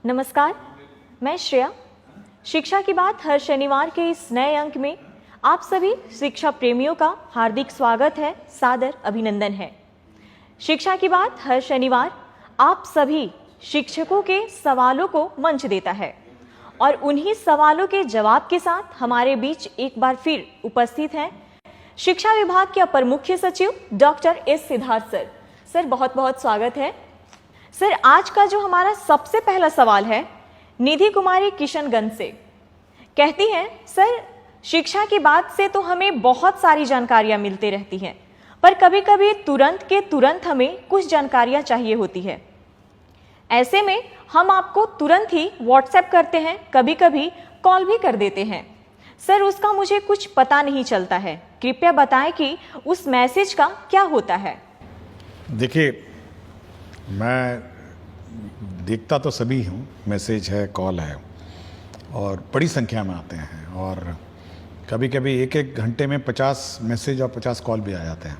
नमस्कार, मैं श्रेया। शिक्षा की बात हर शनिवार के इस नए अंक में आप सभी शिक्षा प्रेमियों का हार्दिक स्वागत है, सादर अभिनंदन है। शिक्षा की बात हर शनिवार आप सभी शिक्षकों के सवालों को मंच देता है और उन्हीं सवालों के जवाब के साथ हमारे बीच एक बार फिर उपस्थित हैं शिक्षा विभाग के अपर मुख्य सचिव doctor S Siddharth sir. Sir, बहुत बहुत स्वागत है। सर, आज का जो हमारा सबसे पहला सवाल है निधि कुमारी किशनगंज से, कहती हैं, सर शिक्षा की बात से तो हमें बहुत सारी जानकारियां मिलती रहती हैं, पर कभी कभी तुरंत के तुरंत हमें कुछ जानकारियां चाहिए होती है। ऐसे में हम आपको तुरंत ही व्हाट्सएप करते हैं, कभी कभी कॉल भी कर देते हैं। सर, उसका मुझे कुछ पता नहीं चलता है, कृपया बताएं कि उस मैसेज का क्या होता है। देखिए, मैं देखता तो सभी हूँ, मैसेज है, कॉल है और बड़ी संख्या में आते हैं और कभी कभी एक एक घंटे में 50 मैसेज और 50 कॉल भी आ जाते हैं।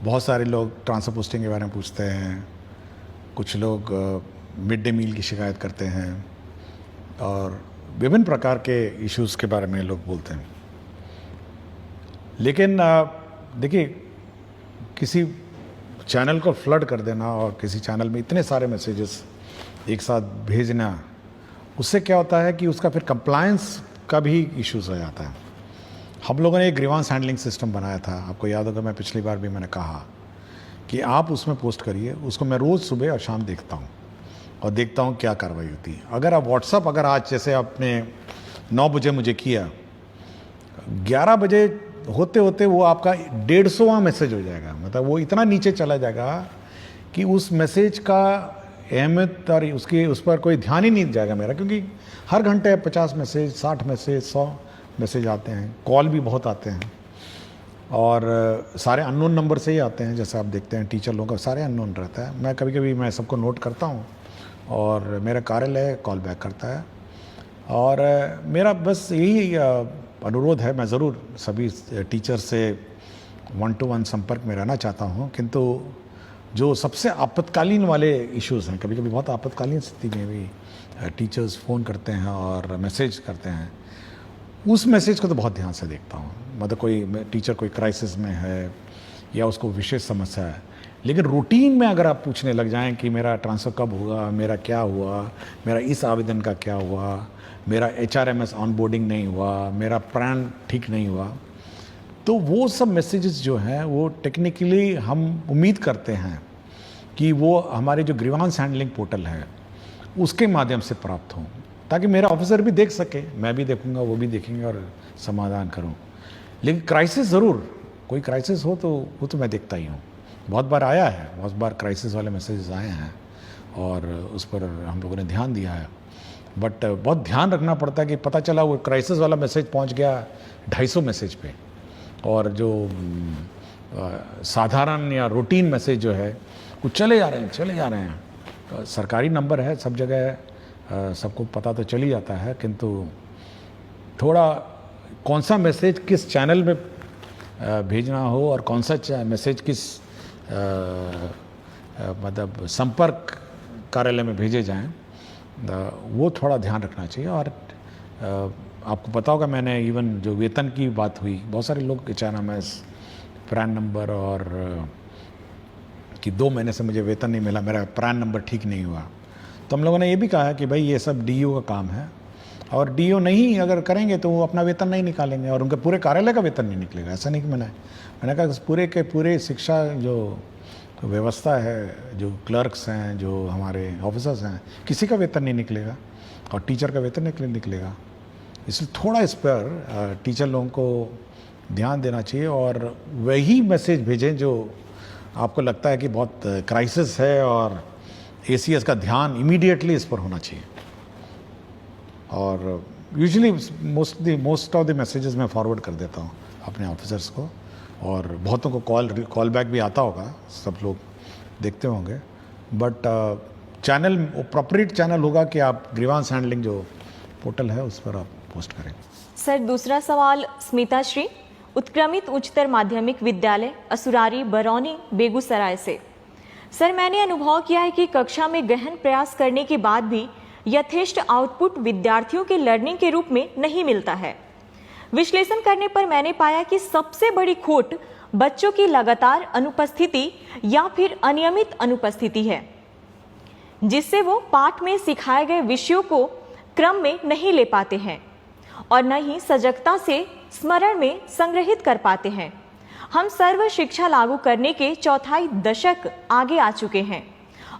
बहुत सारे लोग ट्रांसफर पोस्टिंग के बारे में पूछते हैं, कुछ लोग मिड डे मील की शिकायत करते हैं और विभिन्न प्रकार के इश्यूज़ के बारे में लोग बोलते हैं। लेकिन देखिए, किसी चैनल को फ्लड कर देना और किसी चैनल में इतने सारे मैसेजेस एक साथ भेजना, उससे क्या होता है कि उसका फिर कंप्लायंस का भी इश्यूज़ हो जाता है। हम लोगों ने एक ग्रीवांस हैंडलिंग सिस्टम बनाया था, आपको याद होगा, मैं पिछली बार भी मैंने कहा कि आप उसमें पोस्ट करिए, उसको मैं रोज़ सुबह और शाम देखता हूँ और देखता हूँ क्या कार्रवाई होती है। अगर आप व्हाट्सअप, अगर आज जैसे आपने 9 बजे मुझे किया, 11 बजे होते होते वो आपका 150वां मैसेज हो जाएगा, मतलब वो इतना नीचे चला जाएगा कि उस मैसेज का अहमियत और उस पर कोई ध्यान ही नहीं जाएगा मेरा, क्योंकि हर घंटे 50 मैसेज, 60 मैसेज, 100 मैसेज आते हैं, कॉल भी बहुत आते हैं और सारे अननोन नंबर से ही आते हैं। जैसे आप देखते हैं टीचर लोगों का सारे अननोन रहता है। मैं कभी कभी मैं सबको नोट करता हूँ और मेरा कार्यालय कॉल बैक करता है और मेरा बस यही अनुरोध है, मैं ज़रूर सभी टीचर से 1-to-1 संपर्क में रहना चाहता हूँ, किंतु जो सबसे आपातकालीन वाले इश्यूज़ हैं, कभी कभी बहुत आपातकालीन स्थिति में भी टीचर्स फ़ोन करते हैं और मैसेज करते हैं, उस मैसेज को तो बहुत ध्यान से देखता हूँ। मतलब कोई टीचर कोई क्राइसिस में है या उसको विशेष समस्या है, लेकिन रूटीन में अगर आप पूछने लग जाएं कि मेरा ट्रांसफ़र कब हुआ, मेरा क्या हुआ, मेरा इस आवेदन का क्या हुआ, मेरा HRMS ऑनबोर्डिंग नहीं हुआ, मेरा प्राण ठीक नहीं हुआ, तो वो सब मैसेजेस जो हैं वो टेक्निकली हम उम्मीद करते हैं कि वो हमारे जो ग्रीवांस हैंडलिंग पोर्टल है उसके माध्यम से प्राप्त हों, ताकि मेरा ऑफिसर भी देख सके, मैं भी देखूंगा, वो भी देखेंगे और समाधान करूं। लेकिन क्राइसिस ज़रूर, कोई क्राइसिस हो तो वो तो मैं देखता ही हूँ। बहुत बार आया है, बहुत बार क्राइसिस वाले मैसेजेस आए हैं और उस पर हम लोगों ने ध्यान दिया है, बट बहुत ध्यान रखना पड़ता है कि पता चला वो क्राइसिस वाला मैसेज पहुंच गया 250 मैसेज पे और जो साधारण या रूटीन मैसेज जो है वो चले जा रहे हैं। सरकारी नंबर है, सब जगह सबको पता तो चल ही जाता है, किंतु थोड़ा कौन सा मैसेज किस चैनल में भेजना हो और कौन सा मैसेज किस मतलब संपर्क कार्यालय में भेजे जाएं, वो थोड़ा ध्यान रखना चाहिए। और आपको पता होगा, मैंने इवन जो वेतन की बात हुई, बहुत सारे लोग HRMS, प्रान नंबर और कि 2 महीने से मुझे वेतन नहीं मिला, मेरा प्रान नंबर ठीक नहीं हुआ, तो हम लोगों ने ये भी कहा कि भाई ये सब DO का काम है और DO नहीं अगर करेंगे तो वो अपना वेतन नहीं निकालेंगे और उनके पूरे कार्यालय का वेतन नहीं निकलेगा। ऐसा नहीं कि मैंने कहा पूरे के पूरे शिक्षा जो व्यवस्था है, जो क्लर्क्स हैं, जो हमारे ऑफिसर्स हैं, किसी का वेतन नहीं निकलेगा और टीचर का वेतन निकलेगा। इसलिए थोड़ा इस पर टीचर लोगों को ध्यान देना चाहिए और वही मैसेज भेजें जो आपको लगता है कि बहुत क्राइसिस है और ACS का ध्यान इमीडिएटली इस पर होना चाहिए। और usually most of the messages मैं फॉरवर्ड कर देता हूँ अपने ऑफिसर्स को और बहुतों को कॉल बैक भी आता होगा, सब लोग देखते होंगे, बट चैनल अप्रोप्रिएट चैनल होगा कि आप ग्रीवांस हैंडलिंग जो पोर्टल है उस पर आप पोस्ट करें। सर, दूसरा सवाल स्मिता श्री, उत्क्रमित उच्चतर माध्यमिक विद्यालय असुरारी, बरौनी, बेगूसराय से। सर, मैंने अनुभव किया है कि कक्षा में गहन प्रयास करने के बाद भी यथेष्ट आउटपुट विद्यार्थियों के लर्निंग के रूप में नहीं मिलता है। विश्लेषण करने पर मैंने पाया कि सबसे बड़ी खोट बच्चों की लगातार अनुपस्थिति या फिर अनियमित अनुपस्थिति है, जिससे वो पाठ में सिखाए गए विषयों को क्रम में नहीं ले पाते हैं और न ही सजगता से स्मरण में संग्रहित कर पाते हैं। हम सर्व शिक्षा लागू करने के चौथाई दशक आगे आ चुके हैं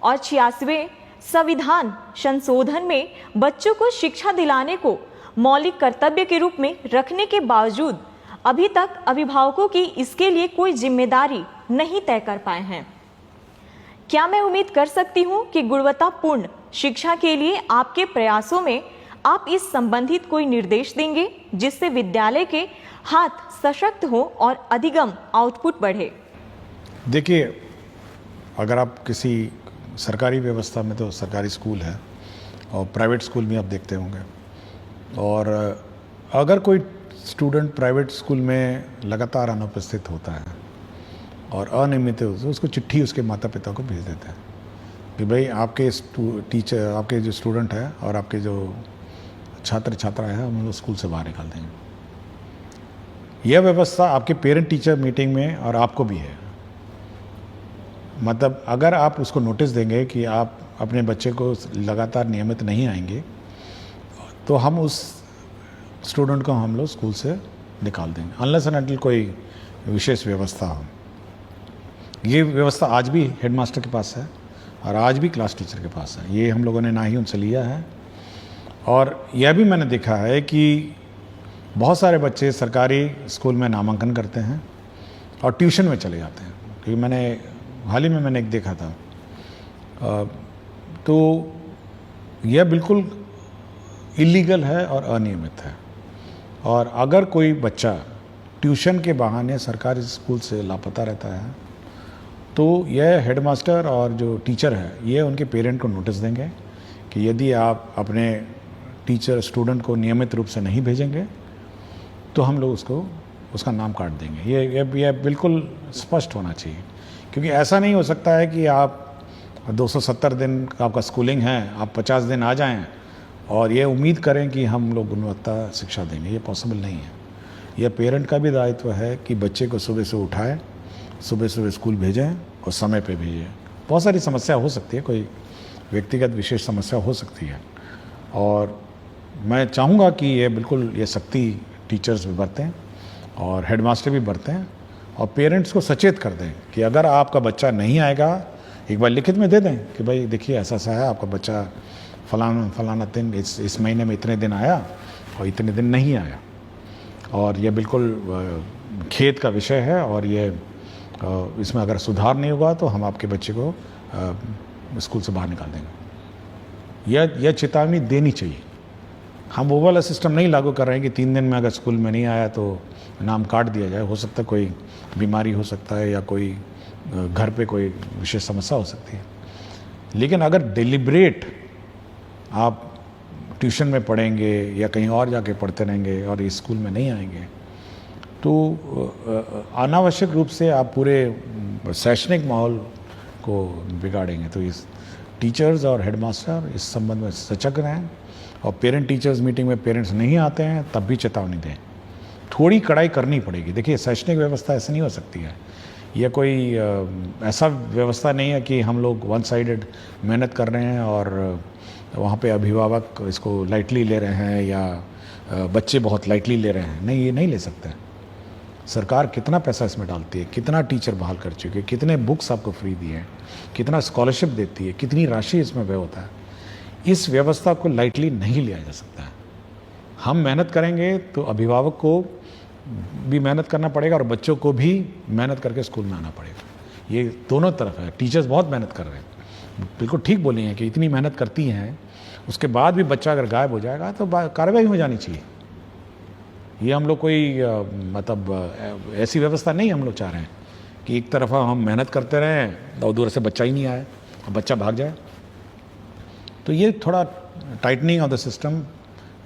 और 86वें संविधान संशोधन में बच्चों को शिक्षा दिलाने को मौलिक कर्तव्य के रूप में रखने के बावजूद अभी तक अभिभावकों की इसके लिए कोई जिम्मेदारी नहीं तय कर पाए हैं। क्या मैं उम्मीद कर सकती हूँ कि गुणवत्तापूर्ण शिक्षा के लिए आपके प्रयासों में आप इस संबंधित कोई निर्देश देंगे, जिससे विद्यालय के हाथ सशक्त हो और अधिगम आउटपुट बढ़े? देखिए, अगर आप किसी सरकारी व्यवस्था में, तो सरकारी स्कूल है और प्राइवेट स्कूल भी आप देखते होंगे, और अगर कोई स्टूडेंट प्राइवेट स्कूल में लगातार अनुपस्थित होता है और अनियमित है, तो उसको चिट्ठी उसके माता पिता को भेज देते हैं कि भाई आपके टीचर, आपके जो स्टूडेंट है और आपके जो छात्र छात्राएं हैं, हम लोग स्कूल से बाहर निकाल देंगे। यह व्यवस्था आपके पेरेंट टीचर मीटिंग में और आपको भी है। मतलब अगर आप उसको नोटिस देंगे कि आप अपने बच्चे को लगातार नियमित नहीं आएंगे, तो हम उस स्टूडेंट को हम लोग स्कूल से निकाल देंगे, अनलेस एंड अनटिल कोई विशेष व्यवस्था हो। ये व्यवस्था आज भी हेडमास्टर के पास है और आज भी क्लास टीचर के पास है। ये हम लोगों ने ना ही उनसे लिया है। और यह भी मैंने देखा है कि बहुत सारे बच्चे सरकारी स्कूल में नामांकन करते हैं और ट्यूशन में चले जाते हैं। क्योंकि हाल ही में मैंने एक देखा था, तो यह बिल्कुल इलीगल है और अनियमित है। और अगर कोई बच्चा ट्यूशन के बहाने सरकारी स्कूल से लापता रहता है, तो यह हेडमास्टर और जो टीचर है, ये उनके पेरेंट को नोटिस देंगे कि यदि आप अपने टीचर स्टूडेंट को नियमित रूप से नहीं भेजेंगे, तो हम लोग उसका नाम काट देंगे। ये बिल्कुल स्पष्ट होना चाहिए, क्योंकि ऐसा नहीं हो सकता है कि आप 270 दिन का आपका स्कूलिंग है, आप 50 दिन आ जाएं और ये उम्मीद करें कि हम लोग गुणवत्ता शिक्षा देंगे। ये पॉसिबल नहीं है। यह पेरेंट का भी दायित्व है कि बच्चे को सुबह से उठाएं, सुबह सुबह स्कूल भेजें और समय पे भेजें। बहुत सारी समस्या हो सकती है, कोई व्यक्तिगत विशेष समस्या हो सकती है, और मैं चाहूँगा कि ये सख्ती टीचर्स भी बरतें और हेडमास्टर भी बरतें और पेरेंट्स को सचेत कर दें कि अगर आपका बच्चा नहीं आएगा, एक बार लिखित में दे दें कि भाई देखिए ऐसा है, आपका बच्चा फलाना दिन इस महीने में इतने दिन आया और इतने दिन नहीं आया, और ये बिल्कुल खेद का विषय है, और ये इसमें अगर सुधार नहीं होगा तो हम आपके बच्चे को स्कूल से बाहर निकाल देंगे। यह चेतावनी देनी चाहिए। हम वो वाला सिस्टम नहीं लागू कर रहे हैं कि 3 दिन में अगर स्कूल में नहीं आया तो नाम काट दिया जाए। हो सकता है कोई बीमारी हो सकता है या कोई घर पे कोई विशेष समस्या हो सकती है, लेकिन अगर डिलिब्रेट आप ट्यूशन में पढ़ेंगे या कहीं और जाके पढ़ते रहेंगे और इस स्कूल में नहीं आएंगे, तो अनावश्यक रूप से आप पूरे शैक्षणिक माहौल को बिगाड़ेंगे। तो इस टीचर्स और हेडमास्टर इस संबंध में सचेत रहें, और पेरेंट टीचर्स मीटिंग में पेरेंट्स नहीं आते हैं तब भी चेतावनी दें। थोड़ी कड़ाई करनी पड़ेगी। देखिए, शैक्षणिक व्यवस्था ऐसे नहीं हो सकती है। यह कोई ऐसा व्यवस्था नहीं है कि हम लोग वन साइडेड मेहनत कर रहे हैं और वहाँ पे अभिभावक इसको लाइटली ले रहे हैं या बच्चे बहुत लाइटली ले रहे हैं। नहीं, ये नहीं ले सकते। सरकार कितना पैसा इसमें डालती है, कितना टीचर बहाल कर चुकी है, कितने बुक्स आपको फ्री दिए हैं, कितना स्कॉलरशिप देती है, कितनी राशि इसमें व्यय होता है। इस व्यवस्था को लाइटली नहीं लिया जा सकता है। हम मेहनत करेंगे तो अभिभावक को भी मेहनत करना पड़ेगा और बच्चों को भी मेहनत करके स्कूल में आना पड़ेगा। ये दोनों तरफ है। टीचर्स बहुत मेहनत कर रहे हैं, बिल्कुल ठीक बोली हैं कि इतनी मेहनत करती हैं, उसके बाद भी बच्चा अगर गायब हो जाएगा तो कार्रवाई हो जानी चाहिए। ये हम लोग कोई मतलब ऐसी व्यवस्था नहीं हम लोग चाह रहे हैं कि एक तरफा हम मेहनत करते रहें और दूर से बच्चा ही नहीं आए और बच्चा भाग जाए। तो ये थोड़ा tightening of the system,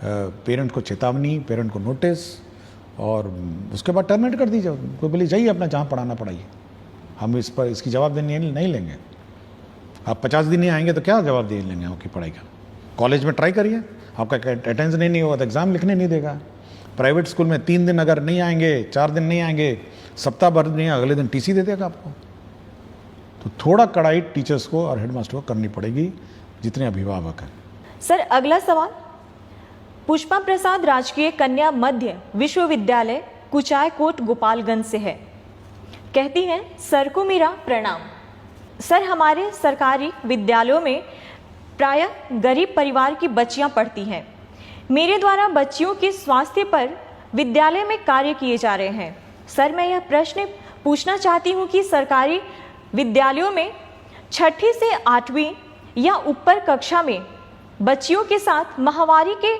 parent को चेतावनी, पेरेंट को नोटिस, और उसके बाद टर्मिनेट कर दीजिए। कोई बोले जाइए अपना जहाँ पढ़ाना पढ़ाइए, हम इस पर इसकी जवाबदेही नहीं लेंगे। आप 50 दिन नहीं आएंगे तो क्या जवाब दे लेंगे आपकी पढ़ाई का? कॉलेज में ट्राई करिए, आपका अटेंडेंस नहीं होगा तो एग्ज़ाम लिखने नहीं देगा। प्राइवेट स्कूल में 3 दिन अगर नहीं आएंगे, 4 दिन नहीं आएंगे, सप्ताह भर नहीं, अगले दिन टीसी दे देगा आपको। तो थोड़ा कड़ाई टीचर्स को और हेडमास्टर को करनी पड़ेगी, जितने अभिभावक हैं। सर अगला सवाल पुष्पा प्रसाद राजकीय कन्या मध्य विश्वविद्यालय कुचायकोट गोपालगंज से है। कहती हैं, सर को मेरा प्रणाम। सर, हमारे सरकारी विद्यालयों में प्रायः गरीब परिवार की बच्चियां पढ़ती हैं। मेरे द्वारा बच्चियों के स्वास्थ्य पर विद्यालय में कार्य किए जा रहे हैं। सर, मैं यह प्रश्न पूछना चाहती हूं कि सरकारी विद्यालयों में 6ठी से 8वीं या ऊपर कक्षा में बच्चियों के साथ माहवारी के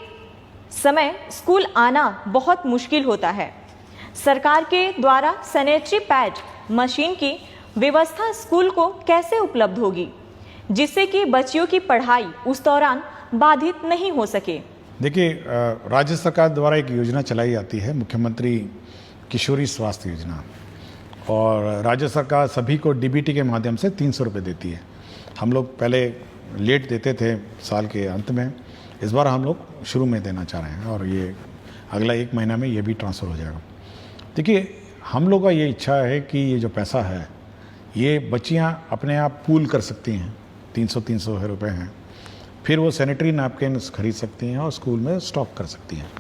समय स्कूल आना बहुत मुश्किल होता है। सरकार के द्वारा सैनिटरी पैड मशीन की व्यवस्था स्कूल को कैसे उपलब्ध होगी, जिससे कि बच्चियों की पढ़ाई उस दौरान बाधित नहीं हो सके? देखिए, राज्य सरकार द्वारा एक योजना चलाई जाती है, मुख्यमंत्री किशोरी स्वास्थ्य योजना, और राज्य सरकार सभी को डीबीटी के माध्यम से 300 रुपये देती है। हम लोग पहले लेट देते थे साल के अंत में, इस बार हम लोग शुरू में देना चाह रहे हैं और ये अगला 1 महीना में ये भी ट्रांसफ़र हो जाएगा। देखिए, हम लोग का ये इच्छा है कि ये जो पैसा है ये बच्चियां अपने आप पूल कर सकती हैं, 300 रुपये हैं, फिर वो सैनिटरी नैपकिन खरीद सकती हैं और स्कूल में स्टॉक कर सकती हैं,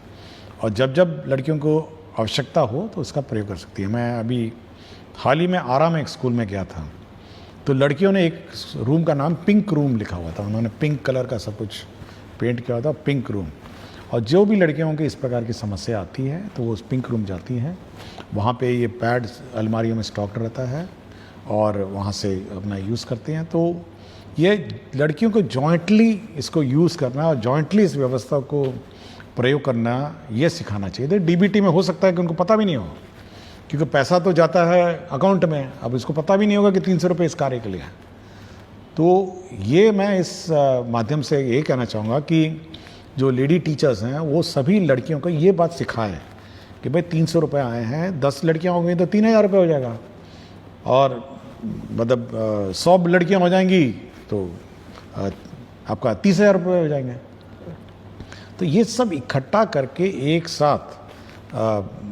और जब जब लड़कियों को आवश्यकता हो तो उसका प्रयोग कर सकती है। मैं अभी हाल ही में आरा में एक स्कूल में गया था, तो लड़कियों ने एक रूम का नाम पिंक रूम लिखा हुआ था, उन्होंने पिंक कलर का सब कुछ पेंट किया हुआ था, पिंक रूम। और जो भी लड़कियों की इस प्रकार की समस्या आती है तो वो उस पिंक रूम जाती हैं, वहाँ पे ये पैड अलमारियों में स्टॉक रहता है और वहाँ से अपना यूज़ करते हैं। तो ये लड़कियों को जॉइंटली इसको यूज़ करना और जॉइंटली इस व्यवस्था को प्रयोग करना ये सिखाना चाहिए। डीबीटी में हो सकता है कि उनको पता भी नहीं हो, क्योंकि पैसा तो जाता है अकाउंट में, अब इसको पता भी नहीं होगा कि 300 रुपये इस कार्य के लिए है। तो ये मैं इस माध्यम से ये कहना चाहूँगा कि जो लेडी टीचर्स हैं वो सभी लड़कियों को ये बात सिखाएं कि भाई 300 रुपये आए हैं, 10 लड़कियाँ हो गई तो 3000 रुपये हो जाएगा, और मतलब 100 लड़कियाँ हो जाएंगी तो आपका 30,000 रुपये हो जाएंगे। तो ये सब इकट्ठा करके एक साथ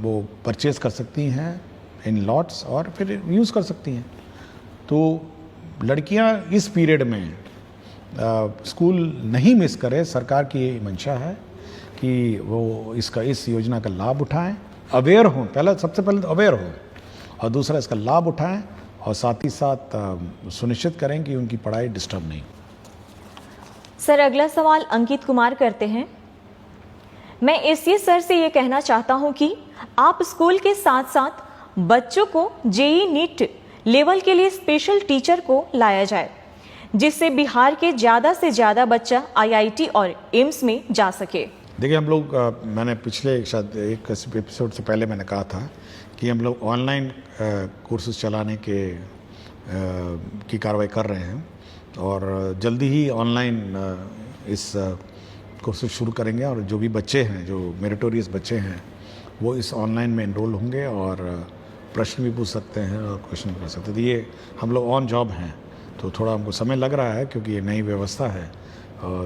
वो परचेज कर सकती हैं इन लॉट्स और फिर यूज़ कर सकती हैं। तो लड़कियां इस पीरियड में स्कूल नहीं मिस करें, सरकार की ये मंशा है कि वो इस योजना का लाभ उठाएं, अवेयर हों, सबसे पहले तो अवेयर हो, और दूसरा इसका लाभ उठाएं, और साथ ही साथ सुनिश्चित करें कि उनकी पढ़ाई डिस्टर्ब नहीं। सर अगला सवाल अंकित कुमार करते हैं, मैं एससी सर से ये कहना चाहता हूँ कि आप स्कूल के साथ साथ बच्चों को जेईई नीट लेवल के लिए स्पेशल टीचर को लाया जाए, जिससे बिहार के ज़्यादा से ज़्यादा बच्चा आईआईटी और एम्स में जा सके। देखिए, हम लोग मैंने पिछले शायद एक एपिसोड से पहले मैंने कहा था कि हम लोग ऑनलाइन कोर्सेज चलाने की कार्रवाई कर रहे हैं, और जल्दी ही ऑनलाइन इस कोर्सेज शुरू करेंगे, और जो भी बच्चे हैं, जो मेरिटोरियस बच्चे हैं, वो इस ऑनलाइन में एनरोल होंगे और प्रश्न भी पूछ सकते हैं और क्वेश्चन कर सकते हैं। तो ये हम लोग ऑन जॉब हैं, तो थोड़ा हमको समय लग रहा है क्योंकि ये नई व्यवस्था है,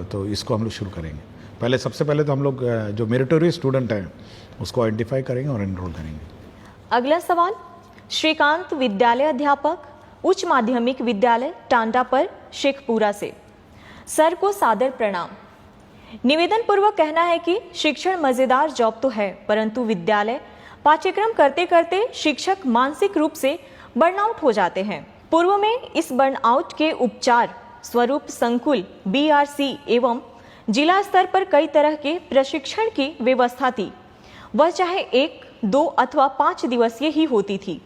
तो इसको हम लोग शुरू करेंगे। पहले सबसे पहले तो हम लोग जो मेरिटोरियस स्टूडेंट हैं उसको आइडेंटिफाई करेंगे और एनरोल करेंगे। अगला सवाल श्रीकांत विद्यालय अध्यापक उच्च माध्यमिक विद्यालय टांडा पर शेखपुरा से। सर को सादर प्रणाम। निवेदन पूर्वक कहना है कि शिक्षण मजेदार जॉब तो है, परंतु विद्यालय पाठ्यक्रम करते करते शिक्षक मानसिक रूप से बर्नआउट हो जाते हैं। पूर्व में इस बर्नआउट के उपचार स्वरूप संकुल, बीआरसी एवं जिला स्तर पर कई तरह के प्रशिक्षण की व्यवस्था थी। वह चाहे 1, 2 अथवा 5 दिवसीय ही होती थी,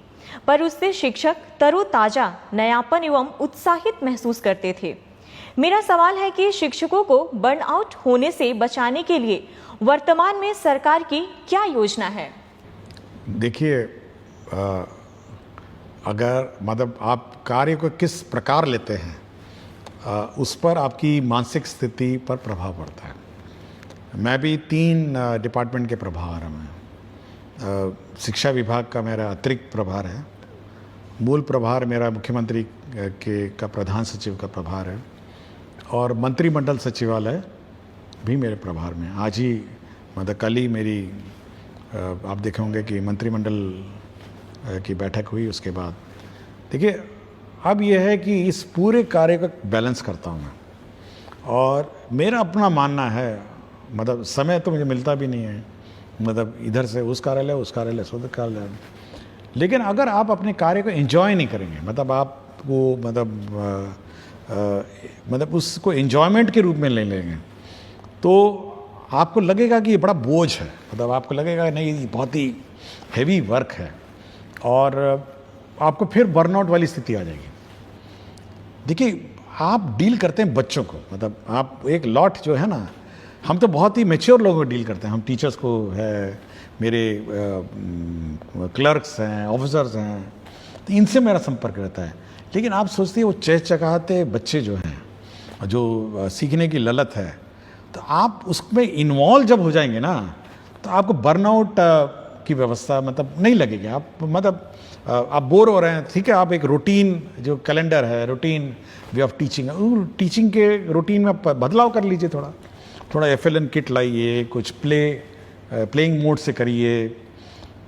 पर उससे शिक्षक तरोताजा, नयापन एवं उत्साहित महसूस करते थे। मेरा सवाल है कि शिक्षकों को बर्नआउट होने से बचाने के लिए वर्तमान में सरकार की क्या योजना है? देखिए, अगर मतलब आप कार्य को किस प्रकार लेते हैं उस पर आपकी मानसिक स्थिति पर प्रभाव पड़ता है। मैं भी 3 डिपार्टमेंट के प्रभार में, शिक्षा विभाग का मेरा अतिरिक्त प्रभार है, मूल प्रभार मेरा मुख्यमंत्री के का प्रधान सचिव का प्रभार है और मंत्रिमंडल सचिवालय भी मेरे प्रभार में। आज ही मतलब कल ही मेरी आप देखे होंगे कि मंत्रिमंडल की बैठक हुई। उसके बाद देखिए अब यह है कि इस पूरे कार्य का बैलेंस करता हूँ मैं, और मेरा अपना मानना है, मतलब समय तो मुझे मिलता भी नहीं है, मतलब इधर से उस कार्यालय से उधर कार्यालय, लेकिन अगर आप अपने कार्य को एंजॉय नहीं करेंगे, मतलब आपको मतलब उसको एंजॉयमेंट के रूप में ले लेंगे, तो आपको लगेगा कि ये बड़ा बोझ है, मतलब आपको लगेगा नहीं ये बहुत ही हैवी वर्क है, और आपको फिर बर्नआउट वाली स्थिति आ जाएगी। देखिए आप डील करते हैं बच्चों को, मतलब आप एक लॉट जो है ना, हम तो बहुत ही मैच्योर लोगों को डील करते हैं, हम टीचर्स को है, मेरे क्लर्क्स हैं, ऑफिसर्स हैं, तो इनसे मेरा संपर्क रहता है। लेकिन आप सोचते हैं वो चहचहाते बच्चे जो हैं, जो सीखने की ललत है, तो आप उसमें इन्वॉल्व जब हो जाएंगे ना, तो आपको बर्नआउट की व्यवस्था मतलब नहीं लगेगी। आप मतलब आप बोर हो रहे हैं, ठीक है, आप एक रूटीन जो कैलेंडर है, routine way of teaching, teaching के रूटीन में बदलाव कर लीजिए, थोड़ा FLN किट लाइए, कुछ प्लेइंग मोड से करिए,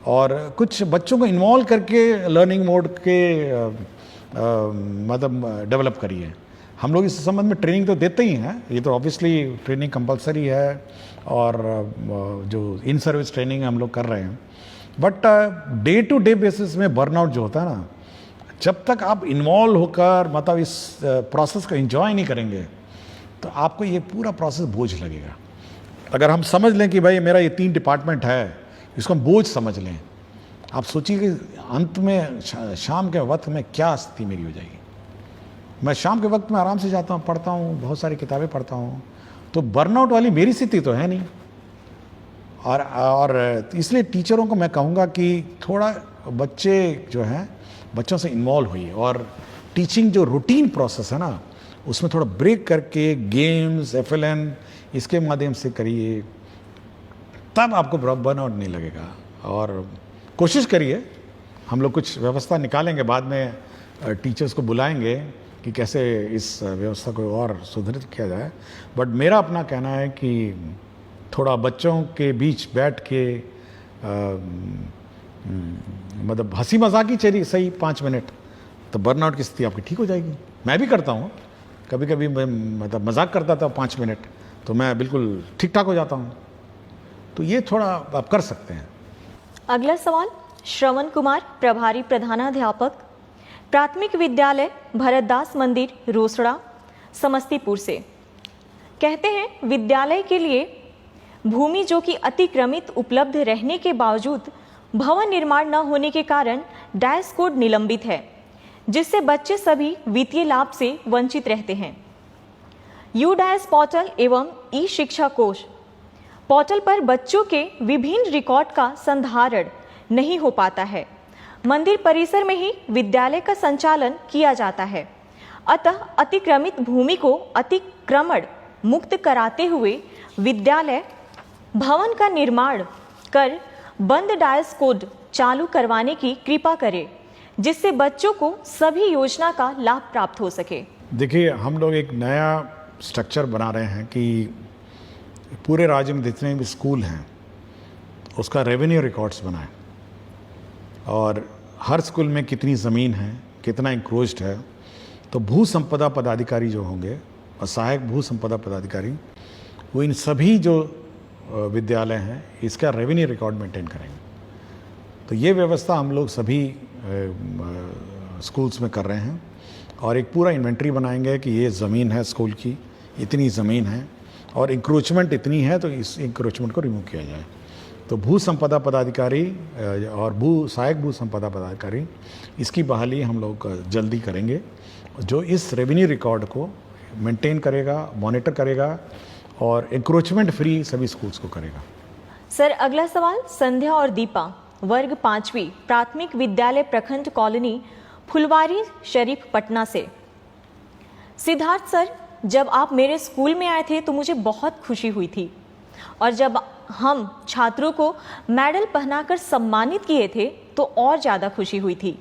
और कुछ बच्चों को इन्वॉल्व करके लर्निंग मोड के मतलब डेवलप करिए। हम लोग इस संबंध में ट्रेनिंग तो देते ही हैं, ये तो ऑब्वियसली ट्रेनिंग कंपलसरी है, और जो इन सर्विस ट्रेनिंग हम लोग कर रहे हैं, but day to day basis में बर्नआउट जो होता है ना, जब तक आप इन्वॉल्व होकर मतलब इस प्रोसेस को एंजॉय नहीं करेंगे, तो आपको ये पूरा प्रोसेस बोझ लगेगा। अगर हम समझ लें कि भाई मेरा ये 3 डिपार्टमेंट है, इसको हम बोझ समझ लें, आप सोचिए कि अंत में शाम के वक्त में क्या स्थिति मेरी हो जाएगी। मैं शाम के वक्त में आराम से जाता हूँ, पढ़ता हूँ, बहुत सारी किताबें पढ़ता हूँ, तो बर्नआउट वाली मेरी स्थिति तो है नहीं। और इसलिए टीचरों को मैं कहूँगा कि थोड़ा बच्चे जो हैं, बच्चों से इन्वॉल्व होइए, और टीचिंग जो रूटीन प्रोसेस है ना, उसमें थोड़ा ब्रेक करके गेम्स, FLN इसके माध्यम से करिए, तब आपको बर्नआउट नहीं लगेगा। और कोशिश करिए, हम लोग कुछ व्यवस्था निकालेंगे, बाद में टीचर्स को बुलाएंगे कि कैसे इस व्यवस्था को और सुदृढ़ किया जाए। बट मेरा अपना कहना है कि थोड़ा बच्चों के बीच बैठ के मतलब हंसी मजाक ही चलिए सही 5 मिनट, तो बर्नआउट की स्थिति आपकी ठीक हो जाएगी। मैं भी करता हूँ, कभी कभी मैं मतलब मजाक करता था 5 मिनट, तो मैं बिल्कुल ठीक ठाक हो जाता हूँ। तो ये थोड़ा आप कर सकते हैं। अगला सवाल श्रवण कुमार, प्रभारी प्रधानाध्यापक, प्राथमिक विद्यालय भरतदास मंदिर, रोसड़ा, समस्तीपुर से। कहते हैं विद्यालय के लिए भूमि जो कि अतिक्रमित उपलब्ध रहने के बावजूद भवन निर्माण न होने के कारण डायस कोड निलंबित है, जिससे बच्चे सभी वित्तीय लाभ से वंचित रहते हैं। यू डायस पोर्टल एवं ई शिक्षा कोष पोर्टल पर बच्चों के विभिन्न रिकॉर्ड का संधारण नहीं हो पाता है। मंदिर परिसर में ही विद्यालय का संचालन किया जाता है, अतः अतिक्रमित भूमि को अतिक्रमण मुक्त कराते हुए विद्यालय भवन का निर्माण कर बंद डायस कोड चालू करवाने की कृपा करें, जिससे बच्चों को सभी योजना का लाभ प्राप्त हो सके। देखिए हम लोग एक नया स्ट्रक्चर बना रहे हैं कि पूरे राज्य में जितने भी स्कूल हैं उसका रेवेन्यू रिकॉर्ड्स बनाएं, और हर स्कूल में कितनी ज़मीन है, कितना इंक्रोच्ड है, तो भू संपदा पदाधिकारी जो होंगे और सहायक भू संपदा पदाधिकारी, वो इन सभी जो विद्यालय हैं इसका रेवेन्यू रिकॉर्ड मेंटेन करेंगे। तो ये व्यवस्था हम लोग सभी स्कूल्स में कर रहे हैं, और एक पूरा इन्वेंट्री बनाएंगे कि ये ज़मीन है स्कूल की, इतनी ज़मीन है, और इंक्रोचमेंट इतनी है, तो इस इंक्रोचमेंट को रिमूव किया जाए। तो भू संपदा पदाधिकारी और सहायक भू संपदा पदाधिकारी, इसकी बहाली हम लोग जल्दी करेंगे, जो इस रेवेन्यू रिकॉर्ड को मेंटेन करेगा, मॉनिटर करेगा, और इंक्रोचमेंट फ्री सभी स्कूल्स को करेगा। सर अगला सवाल संध्या और दीपा, वर्ग 5वीं, प्राथमिक विद्यालय प्रखंड कॉलोनी, फुलवारी शरीफ, पटना से। सिद्धार्थ सर, जब आप मेरे स्कूल में आए थे तो मुझे बहुत खुशी हुई थी, और जब हम छात्रों को मेडल पहनाकर सम्मानित किए थे तो और ज़्यादा खुशी हुई थी।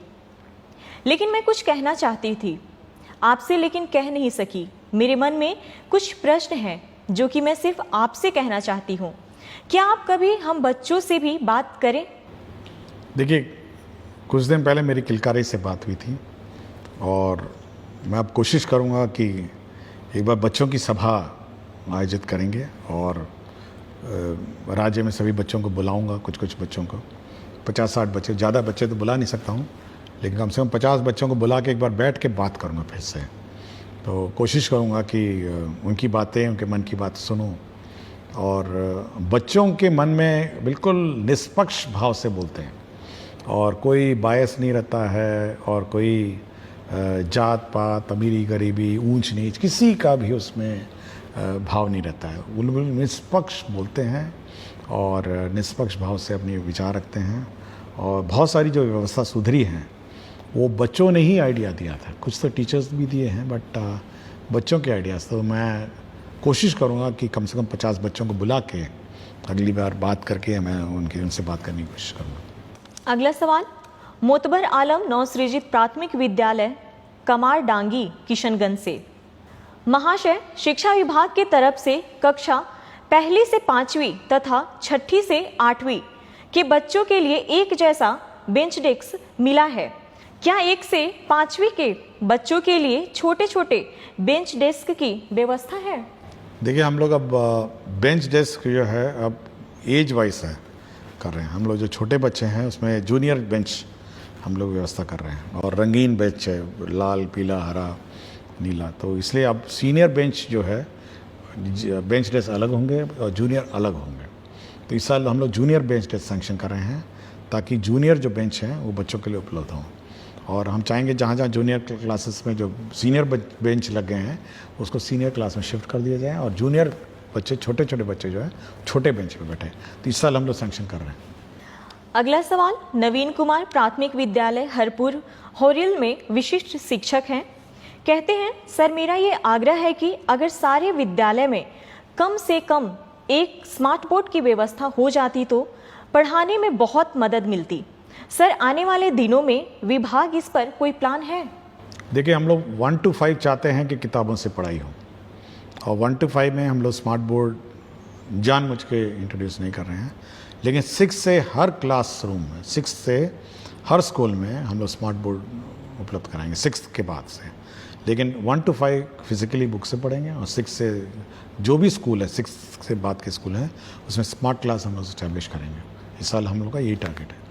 लेकिन मैं कुछ कहना चाहती थी आपसे, लेकिन कह नहीं सकी। मेरे मन में कुछ प्रश्न हैं जो कि मैं सिर्फ आपसे कहना चाहती हूँ। क्या आप कभी हम बच्चों से भी बात करें? देखिए, कुछ दिन पहले मेरी किलकारी से बात हुई थी और मैं अब कोशिश करूँगा कि एक बार बच्चों की सभा आयोजित करेंगे और राज्य में सभी बच्चों को बुलाऊंगा, कुछ बच्चों को, 50-60 बच्चे, ज़्यादा बच्चे तो बुला नहीं सकता हूँ, लेकिन कम से कम 50 बच्चों को बुला के एक बार बैठ के बात करूँगा फिर से। तो कोशिश करूँगा कि उनकी बातें, उनके मन की बात सुनूं और बच्चों के मन में बिल्कुल निष्पक्ष भाव से बोलते हैं और कोई बायस नहीं रहता है और कोई जात पात, अमीरी गरीबी, ऊंच नीच, किसी का भी उसमें भाव नहीं रहता है। वो निष्पक्ष बोलते हैं और निष्पक्ष भाव से अपने विचार रखते हैं और बहुत सारी जो व्यवस्था सुधरी हैं वो बच्चों ने ही आइडिया दिया था। कुछ तो टीचर्स भी दिए हैं बट बच्चों के आइडियाज़। तो मैं कोशिश करूँगा कि कम से कम 50 बच्चों को बुला के अगली बार बात करके मैं उनसे बात करने की कोशिश करूँगा। अगला सवाल मोतबर आलम नवसृजित प्राथमिक विद्यालय कमार डांगी किशनगंज से। महाशय, शिक्षा विभाग की तरफ से कक्षा 1 से 5वीं तथा 6 से 8वीं के बच्चों के लिए एक जैसा बेंच डेस्क मिला है। क्या 1 से 5वीं के बच्चों के लिए छोटे छोटे बेंच डेस्क की व्यवस्था है? देखिए, हम लोग अब बेंच डेस्क जो है अब एज वाइज है कर रहे हैं। हम लोग जो छोटे बच्चे हैं उसमें जूनियर बेंच हम लोग व्यवस्था कर रहे हैं और रंगीन बेंच है, लाल, पीला, हरा, नीला। तो इसलिए अब सीनियर बेंच जो है, बेंच डेस्क अलग होंगे और जूनियर अलग होंगे। तो इस साल हम लोग जूनियर बेंच डेस्क सैंक्शन कर रहे हैं ताकि जूनियर जो बेंच हैं वो बच्चों के लिए उपलब्ध हों। और हम चाहेंगे जहाँ जहाँ जूनियर क्लासेस में जो सीनियर बेंच लग गए हैं उसको सीनियर क्लास में शिफ्ट कर दिया जाए और जूनियर बच्चे, छोटे छोटे बच्चे जो है छोटे बेंच पे बैठे। तो इस साल हम लोग सैंक्शन कर रहे हैं। अगला सवाल नवीन कुमार प्राथमिक विद्यालय हरपुर होरिल में विशिष्ट शिक्षक हैं। कहते हैं, सर मेरा ये आग्रह है कि अगर सारे विद्यालय में कम से कम एक स्मार्ट बोर्ड की व्यवस्था हो जाती तो पढ़ाने में बहुत मदद मिलती। सर, आने वाले दिनों में विभाग इस पर कोई प्लान है? देखिए, हम लोग 1 to 5 चाहते हैं कि किताबों से पढ़ाई हो और 1 to 5 में हम लोग स्मार्ट बोर्ड जानबूझ के इंट्रोड्यूस नहीं कर रहे हैं, लेकिन 6 से हर क्लासरूम में, 6 से हर स्कूल में हम लोग स्मार्ट बोर्ड उपलब्ध कराएंगे 6 के बाद से। लेकिन 1 to 5 फिजिकली बुक से पढ़ेंगे और 6 से जो भी स्कूल है, 6 से बाद के स्कूल हैं उसमें स्मार्ट क्लास हम लोग इस्टेब्लिश करेंगे। इस साल हम लोग का यही टारगेट है।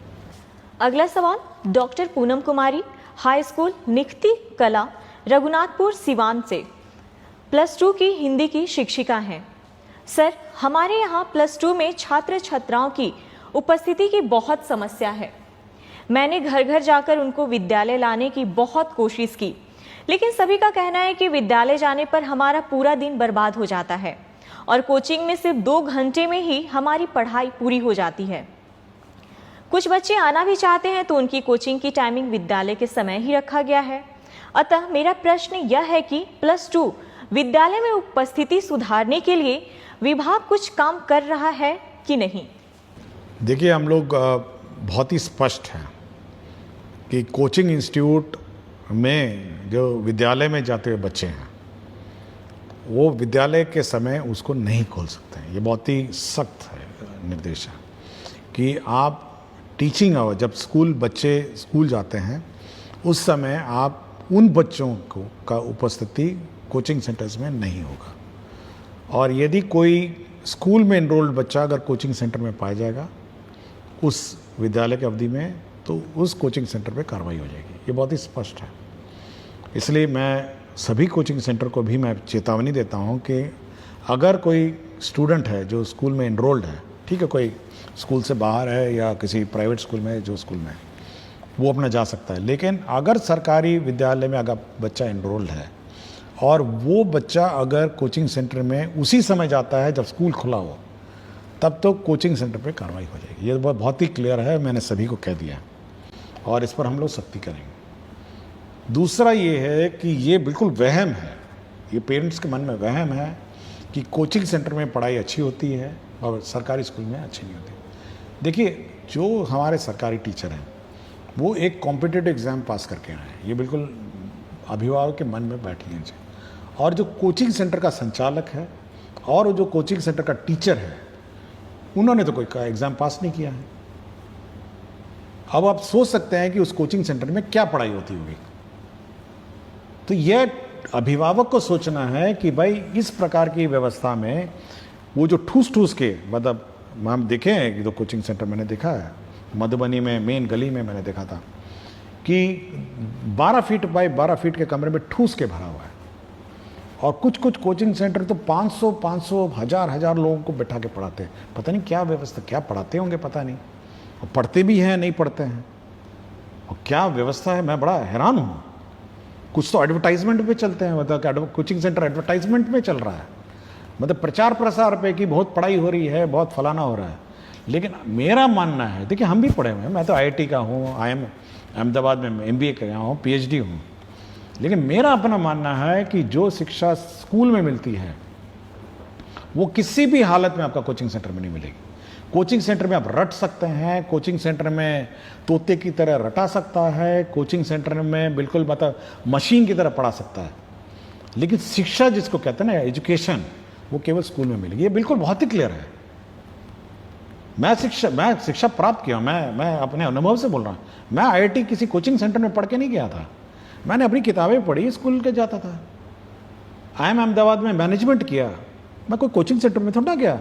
अगला सवाल डॉक्टर पूनम कुमारी हाई स्कूल निखती कला रघुनाथपुर सिवान से +2 की हिंदी की शिक्षिका हैं। सर, हमारे यहाँ +2 में छात्र छात्राओं की उपस्थिति की बहुत समस्या है। मैंने घर घर जाकर उनको विद्यालय लाने की बहुत कोशिश की, लेकिन सभी का कहना है कि विद्यालय जाने पर हमारा पूरा दिन बर्बाद हो जाता है और कोचिंग में सिर्फ 2 घंटे में ही हमारी पढ़ाई पूरी हो जाती है। कुछ बच्चे आना भी चाहते हैं तो उनकी कोचिंग की टाइमिंग विद्यालय के समय ही रखा गया है। अतः मेरा प्रश्न यह है कि +2 विद्यालय में उपस्थिति सुधारने के लिए विभाग कुछ काम कर रहा है कि नहीं? देखिए, हम लोग बहुत ही स्पष्ट हैं कि कोचिंग इंस्टीट्यूट में जो विद्यालय में जाते हुए बच्चे हैं वो विद्यालय के समय उसको नहीं खोल सकते हैं। ये बहुत ही सख्त है निर्देश है कि आप टीचिंग आवर, जब बच्चे स्कूल जाते हैं उस समय आप उन बच्चों को का उपस्थिति कोचिंग सेंटर्स में नहीं होगा। और यदि कोई स्कूल में एनरोल्ड बच्चा अगर कोचिंग सेंटर में पाया जाएगा उस विद्यालय की अवधि में, तो उस कोचिंग सेंटर पे कार्रवाई हो जाएगी। ये बहुत ही स्पष्ट है। इसलिए मैं सभी कोचिंग सेंटर को भी मैं चेतावनी देता हूँ कि अगर कोई स्टूडेंट है जो स्कूल में एनरोल्ड है, ठीक है, कोई स्कूल से बाहर है या किसी प्राइवेट स्कूल में, जो स्कूल में वो अपना जा सकता है। लेकिन अगर सरकारी विद्यालय में अगर बच्चा एनरोल्ड है और वो बच्चा अगर कोचिंग सेंटर में उसी समय जाता है जब स्कूल खुला हो, तब तो कोचिंग सेंटर पे कार्रवाई हो जाएगी। ये बहुत ही क्लियर है, मैंने सभी को कह दिया और इस पर हम लोग सख्ती करेंगे। दूसरा ये है कि ये बिल्कुल वहम है, ये पेरेंट्स के मन में वहम है कि कोचिंग सेंटर में पढ़ाई अच्छी होती है और सरकारी स्कूल में अच्छी नहीं होती। देखिए, जो हमारे सरकारी टीचर हैं वो एक कॉम्पिटिटिव एग्ज़ाम पास करके आए हैं। ये बिल्कुल अभिभावक के मन में बैठ लीजिए। और जो कोचिंग सेंटर का संचालक है और जो कोचिंग सेंटर का टीचर है, उन्होंने तो कोई एग्ज़ाम पास नहीं किया है। अब आप सोच सकते हैं कि उस कोचिंग सेंटर में क्या पढ़ाई होती होगी। तो यह अभिभावक को सोचना है कि भाई इस प्रकार की व्यवस्था में वो जो ठूस ठूस के, मतलब हम देखे हैं कि जो कोचिंग सेंटर मैंने देखा है मधुबनी में, मेन गली में मैंने देखा था कि 12 फीट बाय 12 फीट के कमरे में ठूस के भरा हुआ है। और कुछ कुछ कोचिंग सेंटर तो 500 हजार लोगों को बैठा के पढ़ाते हैं। पता नहीं क्या व्यवस्था, क्या पढ़ाते होंगे पता नहीं, और पढ़ते भी हैं नहीं पढ़ते हैं, और क्या व्यवस्था है, मैं बड़ा हैरान हूँ। कुछ तो एडवर्टाइजमेंट पे चलते हैं, मतलब कोचिंग सेंटर एडवर्टाइजमेंट में चल रहा है, मतलब प्रचार प्रसार पे कि बहुत पढ़ाई हो रही है, बहुत फलाना हो रहा है। लेकिन मेरा मानना है, देखिए हम भी पढ़े हुए हैं, मैं तो IIT का हूँ, अहमदाबाद में MBA किया हूँ, PhD हूँ। लेकिन मेरा अपना मानना है कि जो शिक्षा स्कूल में मिलती है वो किसी भी हालत में आपका कोचिंग सेंटर में नहीं मिलेगी। कोचिंग सेंटर में आप रट सकते हैं, कोचिंग सेंटर में तोते की तरह रटा सकता है, कोचिंग सेंटर में बिल्कुल मतलब मशीन की तरह पढ़ा सकता है। लेकिन शिक्षा जिसको कहते हैं ना, एजुकेशन, वो केवल स्कूल में मिलेगी। ये बिल्कुल बहुत ही क्लियर है। मैं शिक्षा प्राप्त किया, मैं अपने अनुभव से बोल रहा हूँ। मैं IIT किसी कोचिंग सेंटर में पढ़ के नहीं गया था, मैंने अपनी किताबें पढ़ी, स्कूल के जाता था। IIM अहमदाबाद में मैनेजमेंट किया, मैं कोई कोचिंग सेंटर में थोड़ा गया।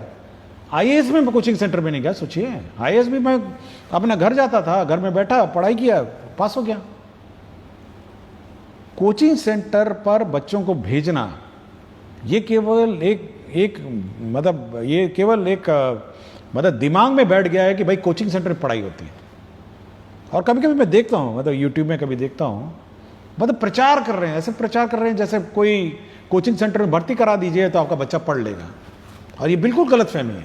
IAS में मैं कोचिंग सेंटर में नहीं गया, सोचिए। IAS भी मैं अपना घर जाता था, घर में बैठा पढ़ाई किया, पास हो गया। कोचिंग सेंटर पर बच्चों को भेजना ये केवल एक मतलब दिमाग में बैठ गया है कि भाई कोचिंग सेंटर में पढ़ाई होती है। और कभी कभी मैं देखता हूँ, मतलब यूट्यूब में कभी देखता हूँ, मतलब प्रचार कर रहे हैं, ऐसे प्रचार कर रहे हैं जैसे कोई कोचिंग सेंटर में भर्ती करा दीजिए तो आपका बच्चा पढ़ लेगा। और ये बिल्कुल गलतफहमी है।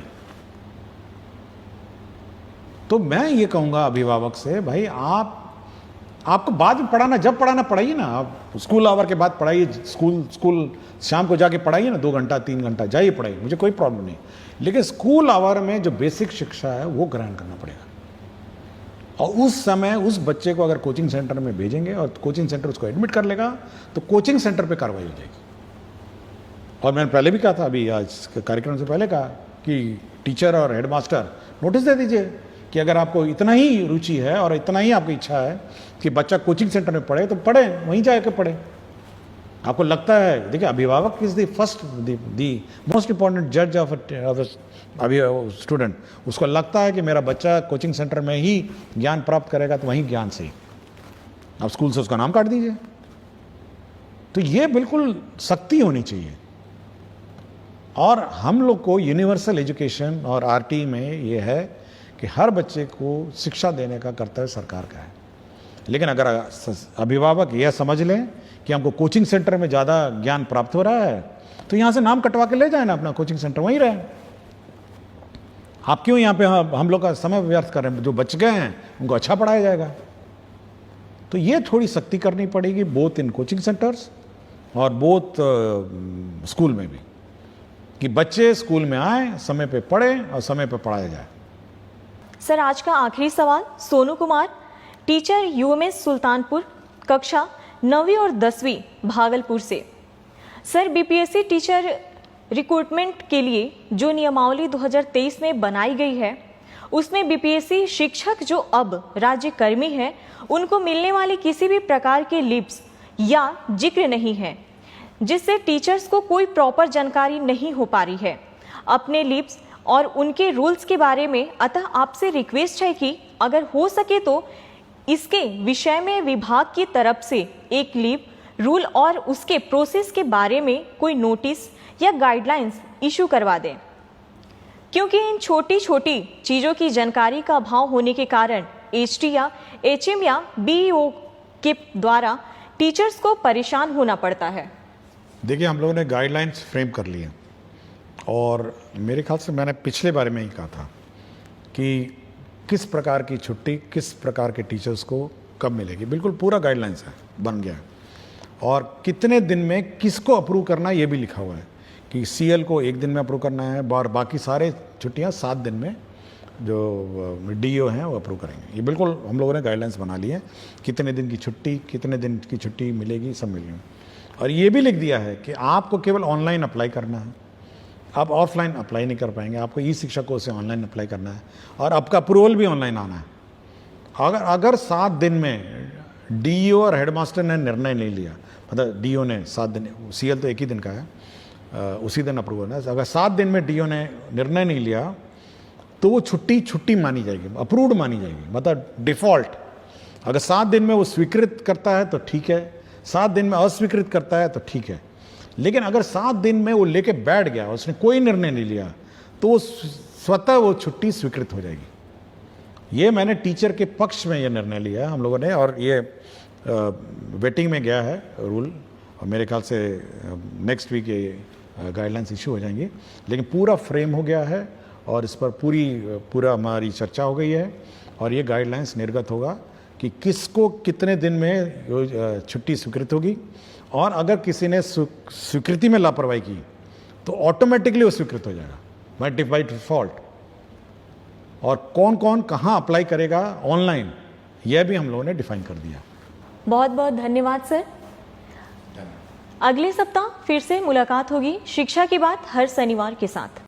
तो मैं ये कहूंगा अभिभावक से, भाई आपको बाद में पढ़ाना, जब पढ़ाना पढ़ाइए ना, आप स्कूल आवर के बाद पढ़ाइए, स्कूल शाम को जाके पढ़ाइए ना, 2 घंटा 3 घंटा जाइए पढ़ाइए, मुझे कोई प्रॉब्लम नहीं। लेकिन स्कूल आवर में जो बेसिक शिक्षा है वो ग्रहण करना पड़ेगा। और उस समय उस बच्चे को अगर कोचिंग सेंटर में भेजेंगे और कोचिंग सेंटर उसको एडमिट कर लेगा तो कोचिंग सेंटर पे कार्रवाई हो जाएगी। और मैंने पहले भी कहा था, अभी आज के कार्यक्रम से पहले कहा कि टीचर और हेडमास्टर नोटिस दे दीजिए कि अगर आपको इतना ही रुचि है और इतना ही आपकी इच्छा है कि बच्चा कोचिंग सेंटर में पढ़े तो पढ़े, वहीं जाकर पढ़े। आपको लगता है, देखिए अभिभावक इज द मोस्ट इंपॉर्टेंट जज ऑफ स्टूडेंट। उसको लगता है कि मेरा बच्चा कोचिंग सेंटर में ही ज्ञान प्राप्त करेगा तो वहीं ज्ञान से, आप स्कूल से उसका नाम काट दीजिए। तो ये बिल्कुल सख्ती होनी चाहिए। और हम लोग को यूनिवर्सल एजुकेशन और RT में ये है कि हर बच्चे को शिक्षा देने का कर्तव्य सरकार का है। लेकिन अगर अभिभावक यह समझ लें कि हमको कोचिंग सेंटर में ज़्यादा ज्ञान प्राप्त हो रहा है तो यहाँ से नाम कटवा के ले जाए ना, अपना कोचिंग सेंटर वहीं रहे। आप क्यों यहाँ पे हम लोग का समय व्यर्थ कर रहे हैं? जो बच गए हैं उनको अच्छा पढ़ाया जाएगा। तो ये थोड़ी सख्ती करनी पड़ेगी, बोथ इन कोचिंग सेंटर्स और बोथ स्कूल में भी, कि बच्चे स्कूल में आए, समय पे पढ़ें और समय पे पढ़ाया जाए। सर, आज का आखिरी सवाल सोनू कुमार, टीचर UMS सुल्तानपुर, कक्षा 9वीं और 10वीं भागलपुर से। सर, BPSC टीचर रिक्रूटमेंट के लिए जो नियमावली 2023 में बनाई गई है उसमें BPSC शिक्षक जो अब राज्य कर्मी है उनको मिलने वाली किसी भी प्रकार के लिप्स या जिक्र नहीं है, जिससे टीचर्स को कोई प्रॉपर जानकारी नहीं हो पा रही है अपने लिप्स और उनके रूल्स के बारे में। अतः आपसे रिक्वेस्ट है कि अगर हो सके तो इसके विषय में विभाग की तरफ से एक लिप रूल और उसके प्रोसेस के बारे में कोई नोटिस या गाइडलाइंस इशू करवा दें, क्योंकि इन छोटी छोटी चीज़ों की जानकारी का अभाव होने के कारण HT या HM या BEO के द्वारा टीचर्स को परेशान होना पड़ता है। देखिए, हम लोगों ने गाइडलाइंस फ्रेम कर लिए और मेरे ख्याल से मैंने पिछले बारे में ही कहा था कि किस प्रकार की छुट्टी किस प्रकार के टीचर्स को कब मिलेगी। बिल्कुल पूरा गाइडलाइंस है, बन गया है। और कितने दिन में किसको अप्रूव करना ये भी लिखा हुआ है कि CL को 1 दिन में अप्रूव करना है और बाकी सारे छुट्टियां 7 दिन में जो डीओ हैं वो अप्रूव करेंगे। ये बिल्कुल हम लोगों ने गाइडलाइंस बना ली है, कितने दिन की छुट्टी, कितने दिन की छुट्टी मिलेगी, सब मिलेगी। और ये भी लिख दिया है कि आपको केवल ऑनलाइन अप्लाई करना है, आप ऑफलाइन अप्लाई नहीं कर पाएंगे, आपको ई शिक्षा कोर्स से ऑनलाइन अप्लाई करना है और आपका अप्रूवल भी ऑनलाइन आना है। अगर 7 दिन में डीओ और हेडमास्टर ने निर्णय नहीं लिया, मतलब डीओ ने 7 दिन, सीएल तो एक ही दिन का है, उसी दिन अप्रूवल है, अगर 7 दिन में डीओ ने निर्णय नहीं लिया तो वो छुट्टी मानी जाएगी, अप्रूव्ड मानी जाएगी, मतलब डिफॉल्ट। अगर 7 दिन में वो स्वीकृत करता है तो ठीक है, 7 दिन में अस्वीकृत करता है तो ठीक है। लेकिन अगर 7 दिन में वो लेके बैठ गया, उसने कोई निर्णय नहीं लिया, तो स्वतः वो छुट्टी स्वीकृत हो जाएगी। ये मैंने टीचर के पक्ष में ये निर्णय लिया है हम लोगों ने, और ये वेटिंग में गया है रूल, और मेरे ख्याल से नेक्स्ट वीक ये गाइडलाइंस इशू हो जाएंगी। लेकिन पूरा फ्रेम हो गया है और इस पर पूरा हमारी चर्चा हो गई है, और ये गाइडलाइंस निर्गत होगा कि किसको कितने दिन में छुट्टी स्वीकृत होगी, और अगर किसी ने स्वीकृति में लापरवाही की तो ऑटोमेटिकली वो स्वीकृत हो जाएगा बाय डिफॉल्ट। और कौन कौन कहाँ अप्लाई करेगा ऑनलाइन, यह भी हम लोगों ने डिफाइन कर दिया। बहुत बहुत धन्यवाद सर। अगले सप्ताह फिर से मुलाकात होगी शिक्षा की बात हर शनिवार के साथ।